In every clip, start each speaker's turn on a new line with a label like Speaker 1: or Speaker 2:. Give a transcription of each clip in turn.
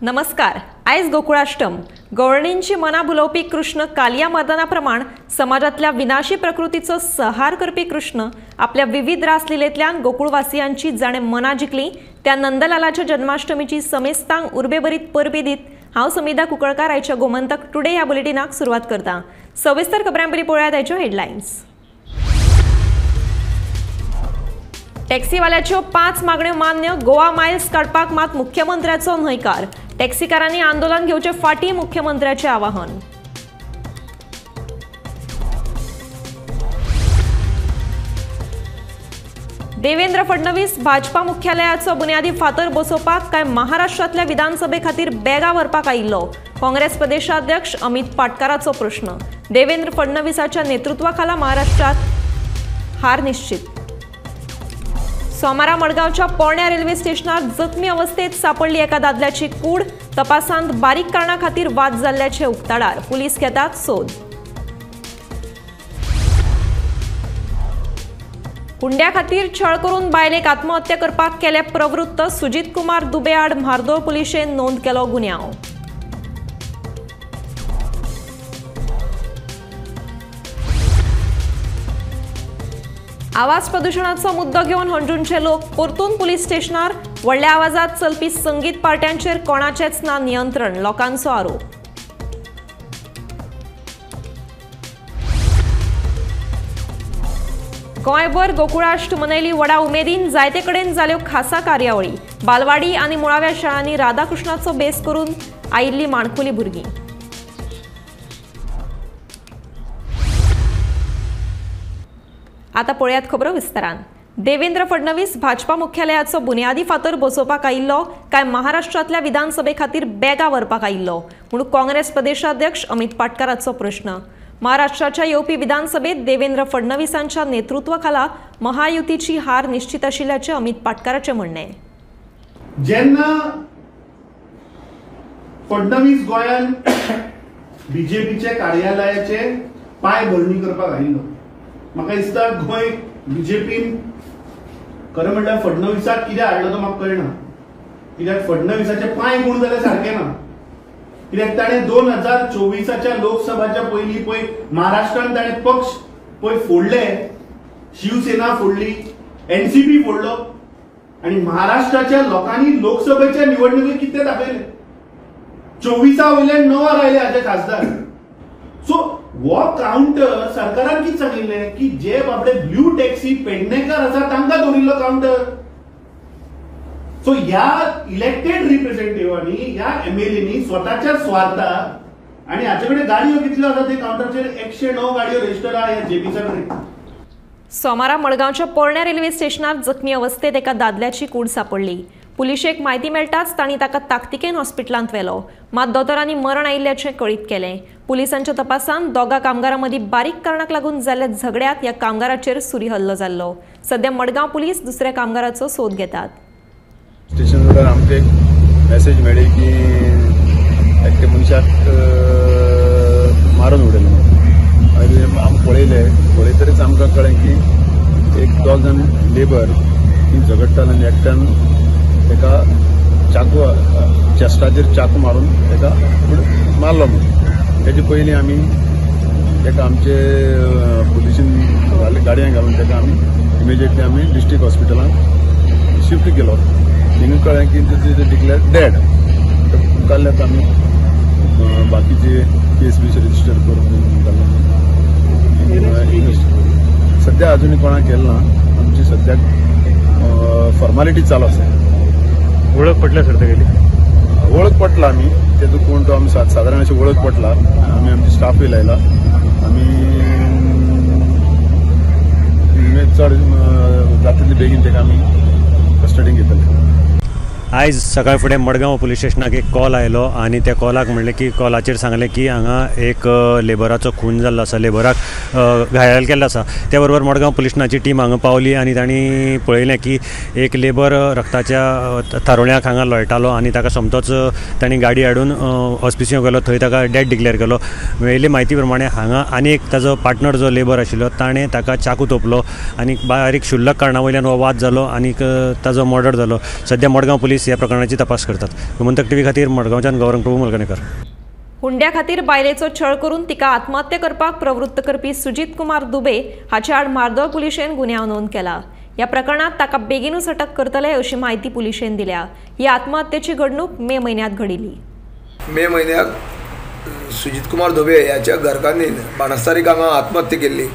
Speaker 1: नमस्कार। आयज गोकुळाष्टम गवळणींची मना भुलोवपी कृष्ण कालिया मर्दना प्रमाण समाजातल्या विनाशी प्रकृतीचो संहार करपी कृष्ण आपल्या विविध रासलिलेंतल्यान गोकुळवासियांची जाणे मना जिखली। त्या नंदलालाच्या जन्माष्टमीची समेस्तांक उर्बेभरीत परबी दीत हांव समिधा कुंकळकार आयच्या गोमंतक टुडे ह्या बुलेटिनाक सुरवात करता। सविस्तर खबरांपरी पळयात आयच्यो हेडलायन्स। टॅक्सीवाल्याच्यो 5 मागण्यो मान्य, गोवा मायल्स काडपाक मात मुख्यमंत्र्याचो न्हयकार। टॅक्सीकारांनी आंदोलन घेवचे फाटी, मुख्यमंत्र्याचे आवाहन। देवेंद्र फडणवीस भाजपा मुख्यालयाचो बुन्यादी फातर बसोवपाक काय महाराष्ट्रातल्या विधानसभे खातीर बॅगा व्हरपाक आयिल्लो। काँग्रेस प्रदेशाध्यक्ष अमित पाटकाराचो प्रश्न। देवेंद्र फडणवीसाच्या नेतृत्वाखाला महाराष्ट्रात हार निश्चित। सोमारा मडगावच्या पोरण्या रेल्वे स्टेशनार जखमी अवस्थेत सापडली एका दादल्याची कूड। तपासांत बारीक कारणा खातीर वाद जाल्ल्याचे उक्ताडार। पुलीस घेतात सोद। हुंड्या खातीर छळ करून बायलेक आत्महत्या करपाक केले प्रवृत्त। सुजित कुमार दुबे आड म्हार्दोळ पुलिशेन नोंद केलो गुन्यांव। आवाज प्रदूषणाचो मुद्दो घेवन हणजूणचे लोक परतून पुलीस स्टेशनार। व्हडल्या आवाजात चलपी संगीत पार्ट्यांचेर कोणाचेच ना नियंत्रण, लोकांचो आरोप। गोंयभर गोकुळाष्ट मनयली व्हडा उमेदीन। जायते कडेन जाल्यो खासा कार्यावळी। बालवाडी आनी मुळाव्या शाळांनी राधाकृष्णाचो बेस करून आयिल्ली माणकुली भुरगीं। आता पळयात खबरो विस्तारान। देवेंद्र फडणवीस भाजपा मुख्यालयाचो बुन्यादी फातर बसोवपाक आयिल्लो काय महाराष्ट्रातल्या विधानसभे खातीर बॅगा व्हरपाक आयिल्लो म्हणून काँग्रेस प्रदेशाध्यक्ष अमित पाटकाराचो प्रश्न। महाराष्ट्राच्या येवपी विधानसभेत देवेंद्र फडणवीसांच्या नेतृत्वाखाला महायुतीची हार निश्चित आशिल्ल्याचे अमित पाटकाराचे म्हणणे।
Speaker 2: जेन्ना फडणवीस गोंयान बीजेपीचे कार्यालयाचे पाय भरणी करपाक आयिल्लो, म्हाका दिसता गोंय बीजेपीन खरें म्हणल्यार फडणवीसाक कित्याक हाडलो तो म्हाका कळना। कित्याक फडणवीसाचे पांय गुण जाल्यार सारखे ना। कित्याक ताणें 2024च्या लोकसभाच्या पयलीं पळय महाराष्ट्रांत ताणें पक्ष पळय फोडले, शिवसेना फोडली, एनसीपी फोडलो आनी महाराष्ट्राच्या लोकांनी लोकसभेच्या निवडणुकीत कितें दाखयलें, 24 वयल्यान 9 आयले हाचे खासदार। सो वो काउंटर सरकारान कितें सांगिल्लें की जे बाबडे ब्लू टॅक्सी पेडणेकार आसा तांकां दवरिल्लो काउंटर। सो ह्या इलेक्टेड रिप्रेझेंटेटिव्हांनी ह्या एमएलएनी स्वताच्या स्वार्थाक आनी हाचे कडेन गाडयो कितल्यो आसा ते काउंटरचेर 109 गाडयो रजिस्टर आहा ह्या जेपीच्या कडेन।
Speaker 1: सोमारा मडगावच्या पोरण्या रेल्वे स्टेशनार जखमी अवस्थेत एका दादल्याची कूड सापडली। पुलिशेक म्हायती मेळटाच तांणी ताका ताकतिकेन हॉस्पिटलांत व्हेलो, मात दोतोरांनी मरण आयिल्ल्याचें कळीत केलें। पुलिसांच्या तपासान दोगा कामगारां मदीं बारीक कारणाक लागून जाल्ल्या झगड्यात ह्या कामगाराचेर सुरी हल्लो जाल्लो। सध्या मडगाव पुलीस दुसऱ्या कामगाराचो सोद घेतात।
Speaker 3: स्टेशनवर आमकां एक मेसेज मेळ्ळी की एकटे मनशाक मारून उडयलो। मागीर आमी पळयतरीच आमकां कळ्ळें की एक 2 जाण लेबर झगडटाले आनी एकट्यान तेका चाकू चेस्टाचेर चाकू मारून तेका मारलो म्हणून। तेजे पयलीं आमी तेका आमचे पुलिशेन गाडयांत घालून तेका आमी इमिजिएटली आमी डिस्ट्रिक्ट हॉस्पिटलांत शिफ्ट केलो। थिंग कळ्ळें की तेजे डिक्लेअर डेड। उपकारल्यात आमी बाकीचे केस बीस रजिस्टर करून सध्या अजून कोणाक केलें ना। आमची सद्याक फॉर्मालिटी चालू आसा।
Speaker 4: वळख पटल्या सर तेगेली?
Speaker 3: वळख पटला आमी तेजो कोण तो आमी सादारण अशी वळख पटला। आमी आमचे स्टाफय लायला। आमी चड जाता तितले बेगीन तेका आमी कस्टडीन घेतले।
Speaker 4: आयज सकाळ फुडें मडगांव पुलीस स्टेशनाक एक कॉल आयलो आनी त्या कॉलाक म्हणलें की कॉलाचेर सांगलें की हांगा एक लेबराचो खून जाल्लो आसा, लेबराक घायल केल्लो आसा। त्या बरोबर मडगांव पुलीस स्टेशनाची टीम हांगा पावली आनी तांणी पळयलें की एक लेबर रक्ताच्या थारोळ्याक हांगा लोळटालो आनी ताका सोमतोच तांणी गाडी हाडून हॉस्पिटलांत गेलो, थंय ताका डेड डिक्लेअर केलो। मेळिल्ले म्हायती प्रमाणे हांगा आनी एक ताजो पार्टनर जो लेबर आशिल्लो ताणें ताका चाकू तोपलो आनी बारीक शुल्लक कारणा वयल्यान हो वाद जालो आनी ताजो मर्डर जालो। सध्या मडगांव पुलीस पोलीस या प्रकरणाची तपास करतात. गोमंतक टीव्ही खातीर मडगांवच्यान गौरंग प्रभू मलगणेकर.
Speaker 1: हुंड्या खातीर बायलेचो छळ करून तिका आत्महत्या करपाक प्रवृत्त करपी सुजीत कुमार दुबे हाच्या आड मार्दोळ पुलिशेन गुन्यांव नोंद केला. ह्या प्रकरणात ताका बेगीनूच अटक करतले अशी माहिती पुलिशेन दिल्या. ही आत्महत्येची घडणूक मे म्हयन्यात घडिल्ली.
Speaker 5: मे म्हयन्याक सुजीत कुमार दुबे ह्याच्या घरकान्नीन बाणस्तारीक हांगा आत्महत्या केल्ली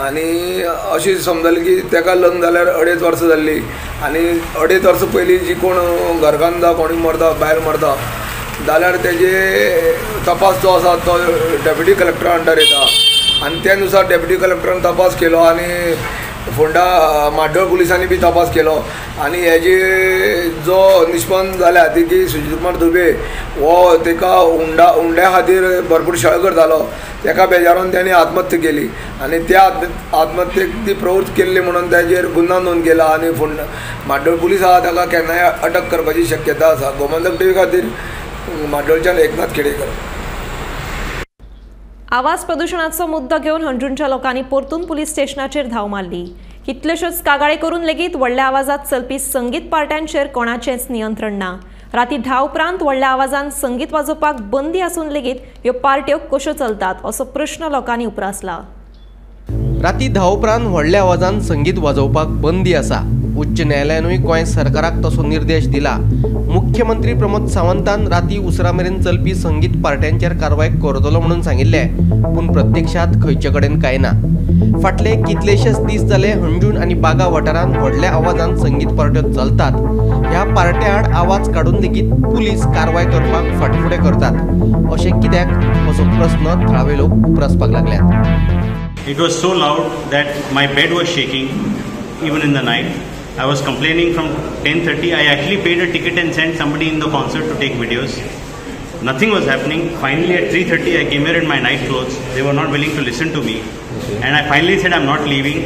Speaker 5: आनी अशी समजली की ताका लग्न जाल्यार 2.5 वर्सां जाल्ली आनी 2.5 वर्सां पयलीं जी कोण घरकान्न कोणी मरता भायर मरता जाल्यार तेजे तपास जो आसा तो डेप्युटी कलेक्टरा अंडर येता आनी त्या नुसार डेप्युटी कलेक्टरान तपास केलो आनी फोंडा माड्डोळ पुलिसांनी बी तपास केलो आनी हेजी जो निष्पन्न जाल्या ती की सुजीत कुमार दुबे हो ताका हुंड्या खातीर भरपूर छळ करतालो ताका बेजारून ताणें आत्महत्या केली आनी त्या आत्महत्येक ती प्रवृत्त केल्ली म्हणून ताजेर गुन्हा नोंद केला आनी फोंडा माड्डोळ पुलीस आहा ताका केन्नाय अटक करपाची शक्यता आसा. गोमंतक टीव्ही खातीर माड्डोळच्यान एकनाथ खेडेकर.
Speaker 1: आवाज प्रदूषणाचो मुद्दो घेवन हंजुणच्या लोकांनी परतून पुलीस स्टेशनाचेर धांव मारली. कितल्योश्योच कागाळी करून लेगीत व्हडल्या आवाजात चलपी संगीत पार्ट्यांचेर कोणाचेंच नियंत्रण ना. राती 10 उपरांत व्हडल्या आवाजान संगीत वाजोवपाक बंदी आसून लेगीत ह्यो पार्ट्यो कश्यो चलतात असो प्रश्न लोकांनी उपरासला.
Speaker 6: राती 10 उपरांत व्हडल्या आवाजान संगीत वाजोवपाक बंदी आसा. उच्च न्यायालयानूय गोंय सरकाराक तसो निर्देश दिला. मुख्यमंत्री प्रमोद सावंतान राती उसरा मेरेन चलपी संगीत पार्ट्यांचेर कारवाय करतलो म्हणून सांगिल्ले, पूण प्रत्यक्षात खंयचे कडेन कांय ना. फाटले कितलेशेच दीस जाले हंजूण आनी बागा वाठारांत व्हडल्या आवाजान संगीत पार्ट्यो चलतात. ह्या पार्ट्या आड आवाज काडून लेगीत पुलीस कारवाय करपाक फाटफुडें करतात. अशें कित्याक असो प्रस्न थळावे लोक उपरासपाक लागल्यात.
Speaker 7: It was so loud that my bed was shaking even in the night. I was complaining from 10:30. I actually paid a ticket and sent somebody in the concert to take videos. Nothing was happening. Finally at 3:30 I came here in my night clothes. They were not willing to listen to me. And I finally said I'm not leaving.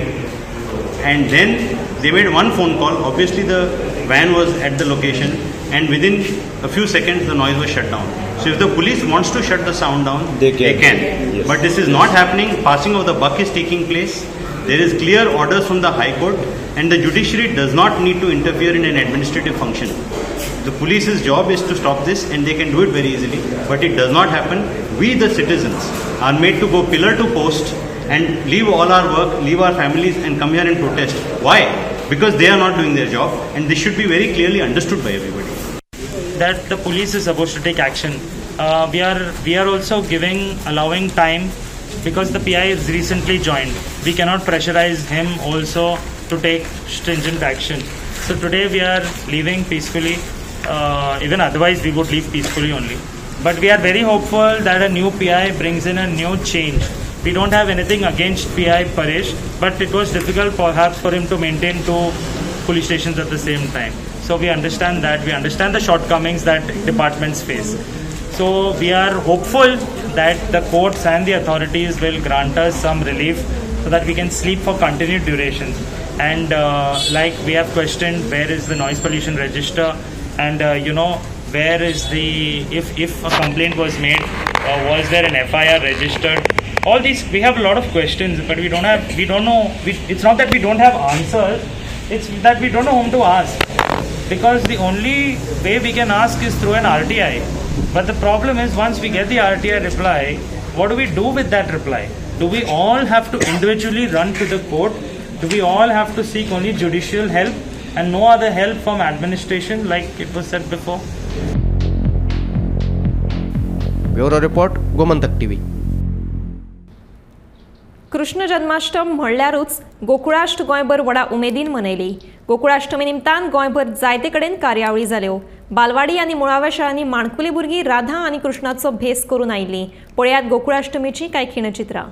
Speaker 7: And then they made one phone call. Obviously the van was at the location and within a few seconds the noise was shut down. So if the police wants to shut the sound down, they can. Yes. But this is not happening. Passing of the buck is taking place. There is clear orders from the High Court and the judiciary does not need to interfere in an administrative function. The police's job is to stop this and they can do it very easily, but it does not happen. We the citizens are made to go pillar to post and leave all our work, leave our families and come here and protest. Why? Because they are not doing their job and this should be very clearly understood by everybody.
Speaker 8: That the police is supposed to take action. We are also allowing time because the PI is recently joined. We cannot pressurize him also to take stringent action. So today we are leaving peacefully. Even otherwise we would leave peacefully only. But we are very hopeful that a new PI brings in a new change. We don't have anything against PI Paresh, but it was difficult perhaps for him to maintain 2 police stations at the same time. So we understand that. We understand the shortcomings that departments face. So we are hopeful that the courts and the authorities will grant us some relief so that we can sleep for continued durations. And like we have questioned where is the noise pollution register and where is the if a complaint was made, was there an FIR registered? All these, we have a lot of questions, but we don't know. It's not that we don't have answers, it's that we don't know whom to ask. Because the only way we can ask is through an RTI. But the problem is once we get the RTI reply, what do we do with that reply? Do we all have to individually run to the court? Do we all have to seek only judicial help and no other help from administration like it was said before?
Speaker 6: Bureau report Gomantak TV.
Speaker 1: Krishna Janmashtami म्हणल्यारूच गोकुळाष्ट गोंयभर व्हडा उमेदीन मनयली. गोकुळाष्टमी निमतान गोंयभर जायते कडेन कार्यावळी जाल्यो. बालवाडी आनी मुळाव्या शाळांनी माणकुली भुरगीं राधा आनी कृष्णाचो भेस करून आयिल्लीं. पळयात गोकुळाष्टमीची कांय खिणचित्रां.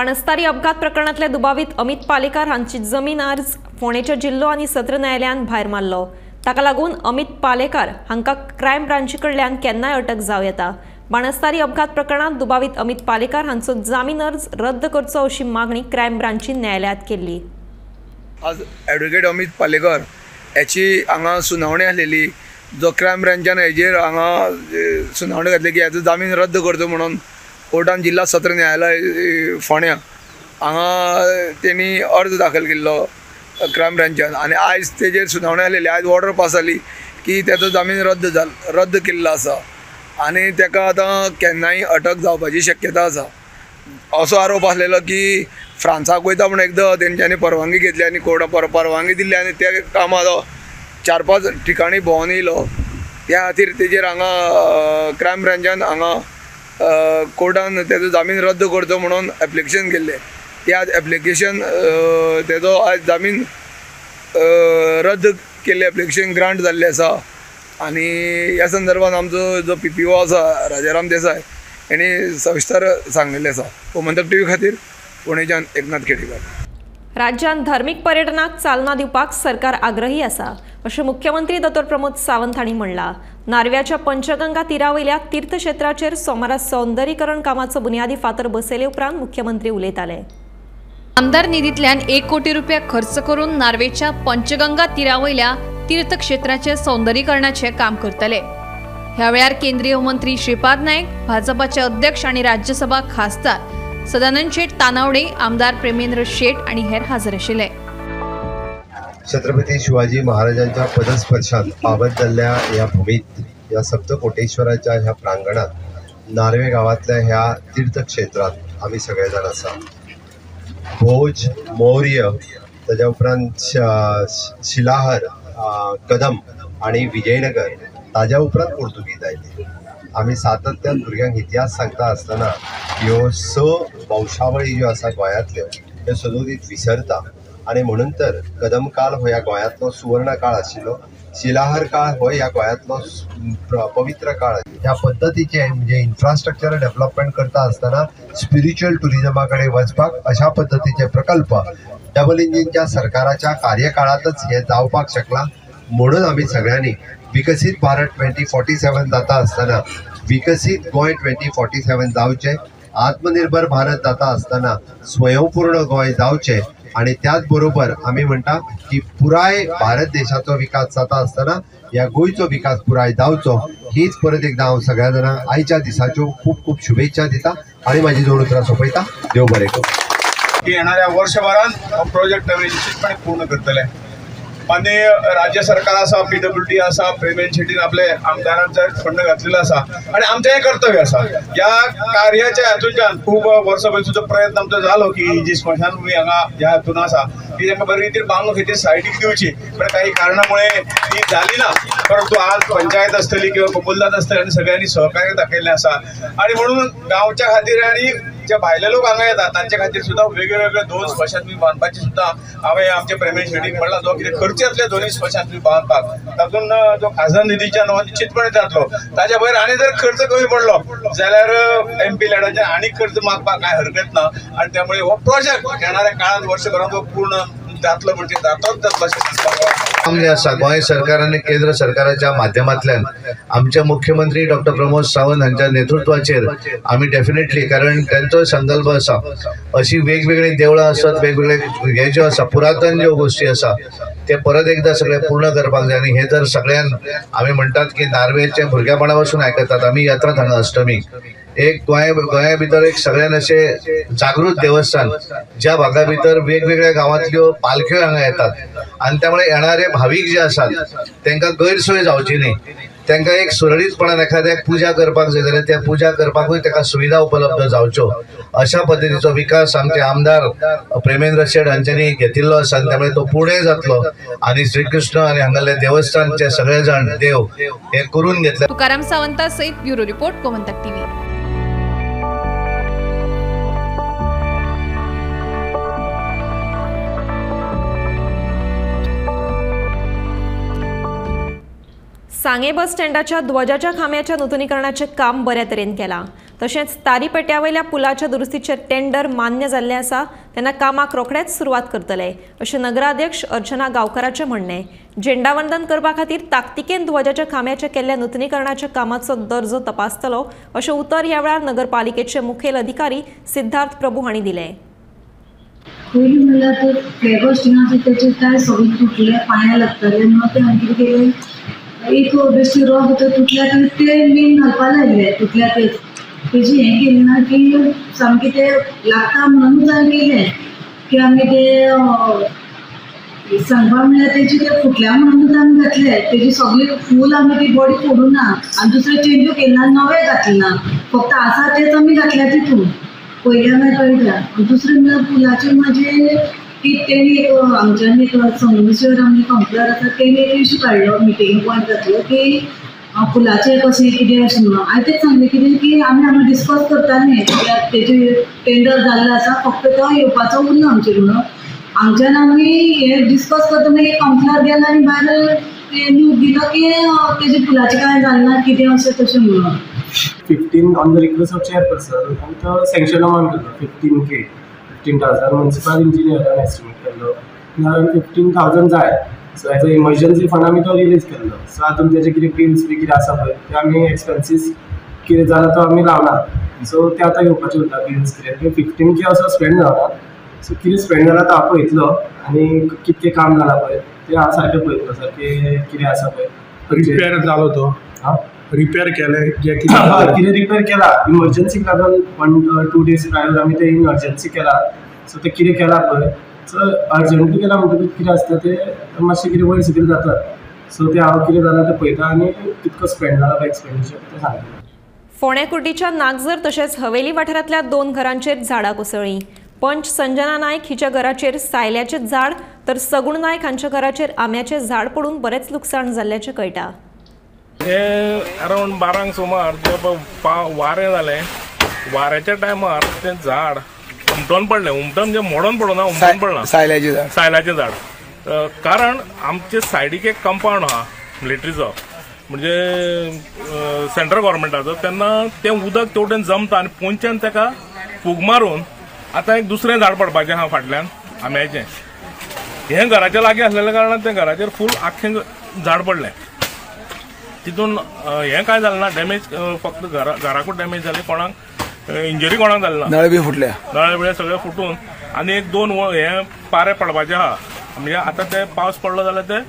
Speaker 1: बाणस्तारी अपघात प्रकरणातल्या दुबावीत अमित पालेकार हांची जमीन अर्ज फोंडेच्या जिल्लो आनी सत्र न्यायालयान भायर मारलो। ताका लागून अमित पालेकार हांकां क्रायम ब्रांची कडल्यान केन्नाय अटक जावं येता। बाणस्तारी अपघात प्रकरणात दुबावीत अमित पालेकार हांचो जामीन अर्ज रद्द करचो अशी मागणी क्रायम ब्रांचीन न्यायालयात केल्ली।
Speaker 5: आज ॲडव्होकेट अमित पालेकर याची हांगा सुनावणी आसलेली, जो क्रायम ब्रांचान हेजेर हांगा सुनावणी घातली की हेजो जामीन रद्द करचो म्हणून कोर्टान जिल्हा सत्र न्यायालय फोंड्या हांगा तेणी अर्ज दाखल केल्लो क्रायम ब्रांचान आनी आयज तेजेर सुनावणी आसलेली। आयज ऑर्डर पास जाली की तेजो जामीन रद्द केल्लो आसा आनी तेका आतां केन्नाय अटक जावपाची शक्यता आसा। असो आरोप आसलेलो की फ्रांसाक वयता म्हूण एकदां तेंच्यांनी परवानगी घेतली आनी कोर्टान परवानगी दिल्ली आनी त्या कामां 4-5 ठिकाणी भोंवन येयलो। त्या खातीर तेजेर हांगा क्रायम ब्रांचान हांगा कोर्टान तेजो जामीन रद्द करचो म्हणून एप्लिकेशन केल्लें। त्या एप्लिकेशन तेजो आज जामीन रद्द केल्लें एप्लिकेशन ग्रांट जाल्लें आसा आनी ह्या संदर्भात आमचो जो PPO आसा राजाराम देसाय हेणी सविस्तर सांगिल्लें आसा। गोमंतक TV खातीर पुणेच्यान एकनाथ खेडेकर।
Speaker 1: राज्यात धार्मिक पर्यटनाक चालना दिवपाक सरकार आग्रही आसा अशें मुख्यमंत्री डॉ. प्रमोद सावंत हांणी म्हणलां। नारव्याच्या पंचगंगा तीरावयल्या तीर्थक्षेत्राचेर सोमारा सौंदर्यीकरण कामाचो बुन्यादी फातर बसयले उपरांत मुख्यमंत्री उलयताले।
Speaker 9: आमदार निधींतल्यान 1 कोटी रुपया खर्च करून नार्वेच्या पंचगंगा तीरावयल्या तीर्थक्षेत्राचे सौंदर्यीकरणाचे काम करतले। ह्या वेळार केंद्रीय मंत्री श्रीपाद नायक, भाजपाचे अध्यक्ष आणि राज्यसभा खासदार सदानंद शेठ तानावडे, आमदार प्रेमेंद्र शेठ आणि हेर हजर आशिल्ले।
Speaker 10: छत्रपती शिवाजी महाराजांच्या पदस्पर्शात पावत जाल्ल्या ह्या भूमीत या सप्तकोटेश्वराच्या ह्या प्रांगणात नार्वे गावातल्या ह्या तीर्थक्षेत्रात आम्ही सगळेजण आसा। भोज, मौर्य, त्याच्या उपरांत शिलाहर, कदम आणि विजयनगर, ताज्या उपरांत पोर्तुगीज आयले। आम्ही सातत्यान भुरग्यांक इतिहास सांगता आसतना ह्यो 6 वंशावळी ज्यो आसा गोंयांतल्यो त्यो सदोदीत विसरता आणि म्हणून तर कदम काळ हो ह्या गोंयांतलो सुवर्ण काळ आशिल्लो, शिलाहर काळ हो ह्या गोंयांतलो पवित्र काळ। ह्या पद्दतीचे म्हणजे इन्फ्रास्ट्रक्चर डेव्हलपमेंट करता आसतना स्पिरिच्युअल टुरिझमा कडेन वचपाक अशा पद्दतीचे प्रकल्प डबल इंजिनच्या सरकाराच्या कार्यकाळातच हे जावपाक शकला। म्हणून आम्ही सगळ्यांनी विकसित भारत 2047 जाता आसतना विकसित गोंय 2047 जावचे, आत्मनिर्भर भारत जाता आसतना स्वयंपूर्ण गोंय जावचे आणि त्याच बरोबर आम्ही म्हणटा की पुराय भारत देशाचो विकास जाता आसतना या गोंयचो विकास पुराय जावचो। हीच परत एकदा हांव सगळ्या जाणांक आयच्या दिसाच्यो खूप खूप शुभेच्छा दिता आणि माझी 2 उतरां सोंपयता। देव बरें करूं।
Speaker 3: येणाऱ्या वर्षभरात हो प्रोजेक्ट आम्ही निश्चितपणे पूर्ण करतले आणि राज्य सरकार आसा, PWD आसा, प्रेमेंद्र शेट्टीन आपले आमदारांचा फंड घातलेलो आसा आणि आमचें हें कर्तव्य आसा। या कार्याच्या हातूंतल्यान खूब वर्सां सुद्दां प्रयत्न आमचो जालो की जी स्मशानभूमी हांगा ह्या हातून आसा ती तांकां बरे रितीन बांदून खातीर सायडीक दिवची, पण काही कारणामुळे ती जाली ना। परंतु आज पंचायत आसतली किंवा कबूलदार आसतली आणि सगळ्यांनी सहकार्य दाखयल्लें आसा आणि म्हणून गांवच्या खातीर आणि जे भायले लोक हांगा येतात तांचे खातीर सुद्दां वेगवेगळे 2 स्मशानभूमी बांदपाची सुद्दां हांवें आमचे प्रेमेंद्र शेट्टीक म्हणला जो कितें खर्च येतले 2 स्मशानभूमी बांदपाक तातूंत जो खासदार निधीच्या नांवान निश्चितपणे जातलो। ताच्या भायर आनी जर खर्च कमी पडलो जाल्यार MP लॅडाचे आनी खर्च मागपाक कांय हरकत ना आणि त्यामुळे हो प्रोजेक्ट येणाऱ्या काळात वर्षभरात पूर्ण जातलो म्हणजे जातोच
Speaker 10: आसा। गोंय सरकार आणि केंद्र सरकाराच्या माध्यमांतल्यान आमचे मुख्यमंत्री डॉ. प्रमोद सावंत हांच्या नेतृत्वाचेर आम्ही डेफिनेटली, कारण त्यांचो संकल्प आसा अशी वेगवेगळी देवळां आसत, वेगवेगळे हे ज्यो आसा पुरातन ज्यो गोष्टी आसा ते परत एकदा सगळे पूर्ण करपाक जाय। आणि हे जर सगळ्यान आम्ही म्हणतात की नार्वेच्या भुरग्यापणा पासून आयकतात आम्ही यात्रा हांगा अष्टमीक एक गोंया भितर एक सगळ्यान अशें जागृत देवस्थान ज्या भागा भितर वेगवेगळ्या गांवांतल्यो पालख्यो हांगा येतात आणि त्यामुळे येणारे भाविक जे आसात तांकां गैरसोय जावची न्ही, तांकां एक सुरळीतपणान एखाद्याक पुजा करपाक जाय जाल्यार त्या पुजा करपाकूय ताका सुविधा उपलब्ध जावच्यो अशा पद्दतीचो विकास आमचे आमदार प्रेमेंद्र शेठ हांच्यांनी घेतिल्लो आसा। त्यामुळे तो पुणे जातलो आणि श्रीकृष्ण आणि हांगाले देवस्थानचे सगळे जाण देव हे करून घेतले।
Speaker 9: तुकाराम सावंता सहित ब्युरो रिपोर्ट गोमंतक TV।
Speaker 1: सांगे बस स्टँडाच्या ध्वजाच्या खांब्याच्या नूतनीकरणाचे काम बऱ्या तरेन केलां। तशेंच तारी पेट्यावयल्या पुलाच्या दुरुस्तीचे टेंडर मान्य जाल्ले आसा तेन्ना कामाक रोखडेच सुरवात करतले अशें नगराध्यक्ष अर्चना गांवकाराचें म्हणणें. झेंडावंदन करपा खातीर ताकतिकेन ध्वजाच्या खांब्याचे केल्ल्या नूतनीकरणाच्या कामाचो दर्जो तपासतलो अशें उतर ह्या वेळार नगरपालिकेचे मुखेल अधिकारी सिद्धार्थ प्रभू हांणी दिलें.
Speaker 11: पयलीं म्हणल्यार ते फ्लॅग होस्टिंगाचे तेचे काय सगळे तुटले, पांयां लागताले म्हणून ते हांवें कितें केलें, एक बेश्टी रॉक भितर तुटल्या ते मेन घालपा लायले तुटल्या तेच. तेजी हें केलें ना की सामकें ते लागता म्हणूनच हांवें केलें की आमी ते सांगपा म्हणल्यार तेजी ते फुटल्या म्हणूनच आमी घातले. तेजी सगळी फूल आमी ती बॉडी फोडूं ना आनी दुसरें चेंजूय केलें ना, नवें घातलें ना, फक्त आसा तेच आमी घातल्या तितून. पयल्या मागीर कळटा. दुसरें म्हणल्यार पुलाचेर म्हाजे की तेणी एक आमच्यान एक संगमेश्वर आमचे कावन्सिलर आसा तेणी एक इश्यू काडलो, मिटींग पॉयंट घातलो की पुलाचेर कशें कितें अशें म्हणून. हांवें तेच सांगलें कितें की आमी हांगा डिस्कस करतालीं तेजे टेंडर जाल्लें आसा, फक्त तो येवपाचो उरलो आमचेर म्हणून. हांगच्यान आमी हें डिस्कस करता मागीर कावन्सिलर गेलो आनी भायर न्यूज दिलो की तेजे पुलाचें कांय जालें ना कितें अशें तशें म्हणून.
Speaker 12: 15 on the request of chairperson आनी तो सँक्शन अमावंट केल्लो 15,000 म्युनिसिपल इंजिनियरान एस्टिमेट केल्लो. अरावंड 15,000 जाय. So as a emergency fund आमी तो रिलीज केल्लो. सो हातूंत तेजे कितें बिल्स बी कितें आसा पळय ते आमी एक्सपेन्सीस कितें जाला तो आमी लावना. सो ते आतां येवपाचें उरता बिल्स कितें 15K असो स्पेंड जावना. सो कितें स्पेंड जाला तो हांव पळयतलो आनी कितकें काम जाला पळय ते हांव सारकें पळयतलो सारकें कितें आसा पळय.
Speaker 13: रिपेर जालो तो रिपेर केले जे
Speaker 12: कितें रिपेर केला इमर्जन्सीक लागून 1-2 days प्रायर आमी ते इमर्जन्सी केला. सो ते कितें केला पळय सो अर्जंटली केला म्हणटकूच कितें आसता ते मातशें कितें वयर सकयल जाता. सो ते हांव कितें जालां तें पळयता आनी कितको स्पेंड जाला तो एक्सपेंडिचर ते सांगता.
Speaker 1: फोंड्या कुर्डीच्या नागझर तशेंच हवेली वाठारांतल्या 2 घरांचेर झाडां कोसळ्ळीं. पंच संजना नायक हिच्या घराचेर सायल्याचें झाड तर सगुण नायक हांच्या घराचेर आंब्याचें झाड पडून बरेंच लुकसाण जाल्ल्याचें कळटा.
Speaker 13: हे अरावंड 12 सुमार जे वारें जालें, वाऱ्याच्या टायमार तें झाड उमटोन पडलें. उमटोन म्हणजे मोडोन पडना, उमटोन पडना. सायल्याचें झाड. कारण आमचे सायडीक एक कंपाऊंड आहा मिलिटरीचो म्हणजे सेंट्रल गव्हर्मेंटाचो. तेन्ना तें उदक तेवटेन जमता आनी पोंच्यान तेका फूग मारून आतां एक दुसरें झाड पडपाचें आहा फाटल्यान आंब्याचें. हें घराच्या लागीं आसलेल्या कारणान तें घराचेर फूल आख्खें झाड पडलें. तितून हें काय जालें ना, डॅमेज फक्त घराकूच डॅमेज जालें, कोणाक इंजरी कोणाक जालें ना. नळे बी फुटले, नळे बिळे सगळे फुटून आनी 1-2 हे पारे पडपाचे आहा. म्हणजे आतां ते पावस पडलो जाल्यार ते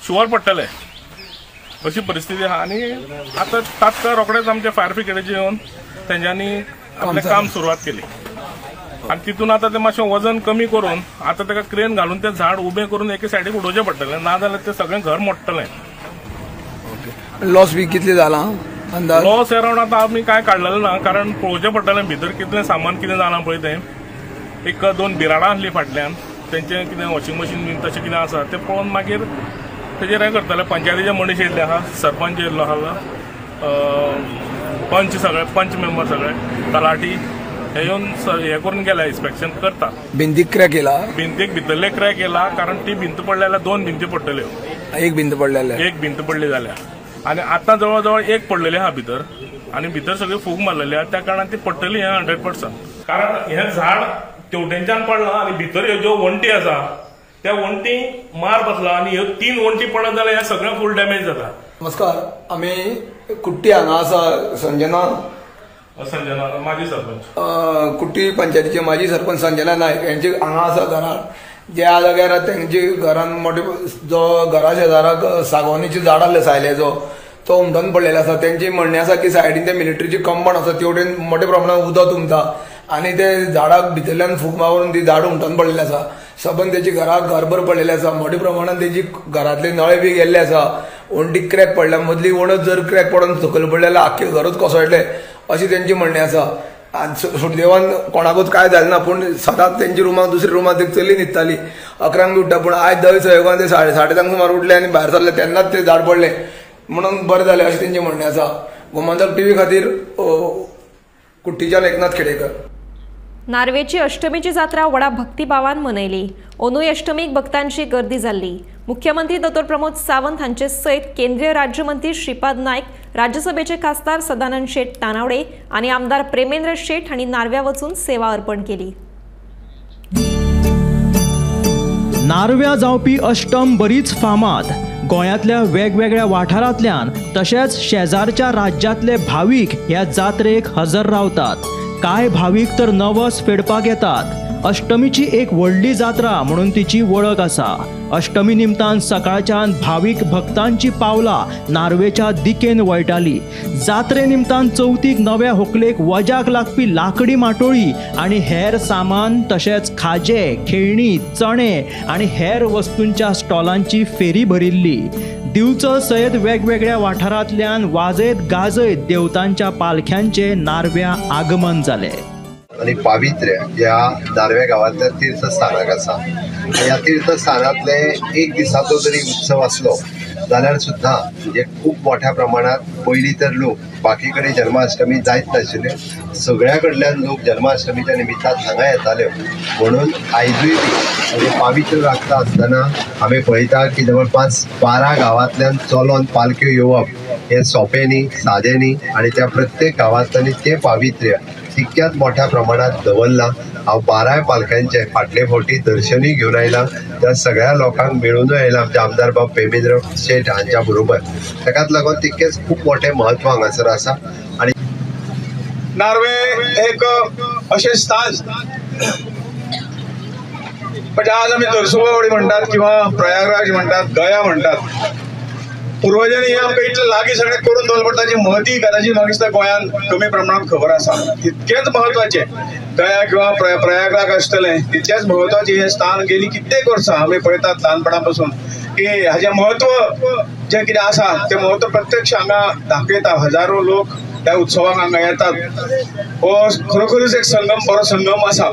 Speaker 13: शुवर पडटले अशी परिस्थिती आहा. आनी आतां तात्काळ रोखडेच आमचे फायर ब्रिगेडीचे येवन तेंच्यांनी आपलें काम सुरवात केली आनी तितून आतां तें मातशें वजन कमी करून आतां ताका क्रेन घालून तें झाड उबें करून एके सायडीक उडोवचें पडटलें, नाजाल्यार तें सगळें घर मोडटलें.
Speaker 5: लॉस बी कितले जाला अंदाज?
Speaker 13: लॉस अरावंड आतां आमी कांय काडलेलें ना, कारण पळोवचें पडटलें भितर कितलें सामान कितें जालां पळय तें. 1-2 बिराडां आसलीं फाटल्यान, तेंचें कितें वॉशिंग मशीन बीन तशें कितें आसा तें पळोवन मागीर तेजेर हें करतले. पंचायतीचे मनीस येयल्ले आहा, सरपंच येयल्लो आहा, पंच मेंबर सगळे, तलाटी हे येवन हें करून गेल्या, इन्स्पेक्शन करता.
Speaker 5: भिंतीक क्रॅक केला?
Speaker 13: भिंतीक भितरले क्रॅक केला, कारण ती भिंत पडली जाल्यार 2 भिंती पडटल्यो.
Speaker 5: एक भिंत पडलेले?
Speaker 13: एक भिंत पडली जाल्यार. आनी आतां जवळ जवळ एक पडलेली आहा भितर आनी भितर सगळी फूग मारलेली आहा. त्या कारणान ती पडटली हें 100%. कारण हें झाड तेवटेंच्यान पडलां आनी भितर ह्यो ज्यो वणटी आसा त्या वणटीक मार बसला आनी ह्यो 3 वणटी पडत जाल्यार हें सगळें फूल डॅमेज जाता.
Speaker 5: नमस्कार, आमी कुट्टी हांगा आसा संजना
Speaker 13: माजी सरपंच,
Speaker 5: कुट्टी पंचायतीचे माजी सरपंच संजना नायक यांचे हांगा आसा घरान. ज्या जाग्यार तेंचे घरान मोठे जो घरा शेजाराक सागवानीचें झाड आसलें सायल्याचो तो उमटोन पडलेलो आसा. तेंची म्हणणें आसा की सायडीन ते मिलिटरीचे कंपाऊंड आसा तेवटेन मोठ्या प्रमाणात उदक तुंबता आनी ते झाडाक भितरल्यान फूग मारून ती झाड उमटोन पडलेली आसा. सबंद तेची घराक घरभर पडलेले आसा. मोठ्या प्रमाणात तेजी घरातले नळे बी गेल्ले आसा. वणटीक क्रॅक पडल्या, मदली वणत जर क्रॅक पडून सकयल पडले जाल्यार आख्खे घरच कोसळटले अशी तेंची म्हणणें आसा. सुटदेवान कोणाकूच काय जालें ना, पूण सदांच तेंच्या रुमाक दुसऱ्या रुमाक एक चली न्हिदताली, 11 बी उठटा. पूण आयज दय सहयोगान ते 8:30 सुमार उठले आनी भायर सरले तेन्नाच ते झाड पडले म्हणून बरें जालें अशें तेंचें म्हणणें आसा. गोमंतक TV खातीर कुट्टीच्यान एकनाथ खेडेकर.
Speaker 1: नार्वेची अष्टमीची जात्रा व्हडा भक्तिभावान मनयली। अंदूय अष्टमीक भक्तांची गर्दी जाल्ली। मुख्यमंत्री डॉ. प्रमोद सावंत हांचे सयत केंद्रीय राज्यमंत्री श्रीपाद नायक, राज्यसभेचे खासदार सदानंद शेट तानावडे आनी आमदार प्रेमेंद्र शेट हांणी नारव्या वचून सेवा अर्पण केली।
Speaker 14: नारव्या जावपी अष्टम बरीच फामाद। गोंयांतल्या वेगवेगळ्या वाठारांतल्यान तशेंच शेजारच्या राज्यांतले भावीक ह्या जात्रेक हजर रावतात। कांय भावीक तर नवस फेडपाक येतात। अष्टमीची एक व्हडली जात्रा म्हणून तिची वळख आसा। अष्टमी निमतान सकाळच्यान भावीक भक्तांची पावलां नार्वेच्या दिकेन वळटाली। जात्रे निमतान चवथीक नव्या व्हंकलेक वजाक लागपी लाकडी माटोळी आनी हेर सामान तशेंच खाजे, खेळणी, चणे आनी हेर वस्तूंच्या स्टॉलांची फेरी भरिल्ली। दिवचल सयत वेगवेगळ्या वाठारांतल्यान वाजयत गाजयत देवतांच्या पालख्यांचे नारव्या आगमन जाले।
Speaker 10: आणि पावित्र्य या नारव्या गावातल्या तीर्थस्थानाक आसा। या तीर्थस्थानातले एक दिसाचो जरी उत्सव असलो जाल्यार सुद्धा म्हणजे खूप मोठ्या प्रमाणात पयलीं तर लोक बाकी कडेन जन्माष्टमी जायत नाशिल्ले, सगळ्या कडल्यान लोक जन्माष्टमीच्या निमित्तान हांगा येताले। म्हणून आयजूय म्हणजे पावित्र राखता आसतना आमी पळयता की जवळपास 12 गावांतल्यान चलोन पालख्यो येवप हे सोंपें न्ही, सादें न्ही आणि त्या प्रत्येक गांवांतल्यान तें पावित्र्य तितक्याच मोठ्या प्रमाणात दवरला। हांव 12 पालख्यांचे फाटले फावटी दर्शनूय घेवन आयला, त्या सगळ्या लोकांक मेळूनय आयला आमचे आमदार बाब प्रेमेंद्र शेट हांच्या बरोबर। ताकाच लागून तितकेच खूप मोठे महत्व हांगासर आसा। आणि
Speaker 3: नार्वे एक अशें स्थान म्हणजे आज आमी दर्सुबावडी म्हणटात किंवा प्रयागराज म्हणटात, गया म्हणटात। पूर्वजांनी हे आमकां इतले लागीं सगळें करून दवरलें पडटा जी महती कदाचित म्हाका दिसता गोंयांत कमी प्रमाणात खबर आसा। तितकेच महत्वाचे गया किंवा प्रयागराज आसतलें तितलेच महत्वाचे हे स्थान गेली कित्येक वर्सां आमी पळयतात ल्हानपणा पासून की हाजें महत्व जें कितें आसा तें महत्व प्रत्यक्ष हांगा दाखयता। हजारो लोक त्या उत्सवाक हांगा येतात। हो खरोखरच एक संगम, बरो संगम आसा।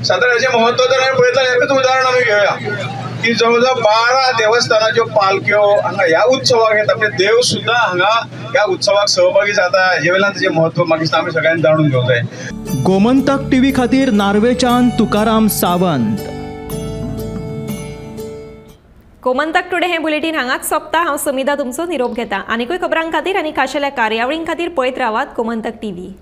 Speaker 3: सादारण हेजें महत्व जर हांवें पळयतलें एकच उदाहरण आमी घेवया की जवळजवळ 12 देवस्थानाच्यो पालख्यो हांगा ह्या उत्सवाक येता। म्हणजे देव सुद्धा हांगा ह्या उत्सवाक सहभागी जाता। हेजे वेल्यान तेजें महत्व म्हाका दिसता आमी सगळ्यांनी जाणून घेवंक जाय।
Speaker 14: गोमंतक टीव्ही खातीर नार्वेच्यान तुकाराम सावंत।
Speaker 1: गोमंतक टुडे हे बुलेटिन हांगाच सोंपता। हांव समिधा तुमचो निरोप घेता। आनीकूय खबरां खातीर आनी खाशेल्या कार्यावळीं खातीर पळयत रावात गोमंतक टीव्ही।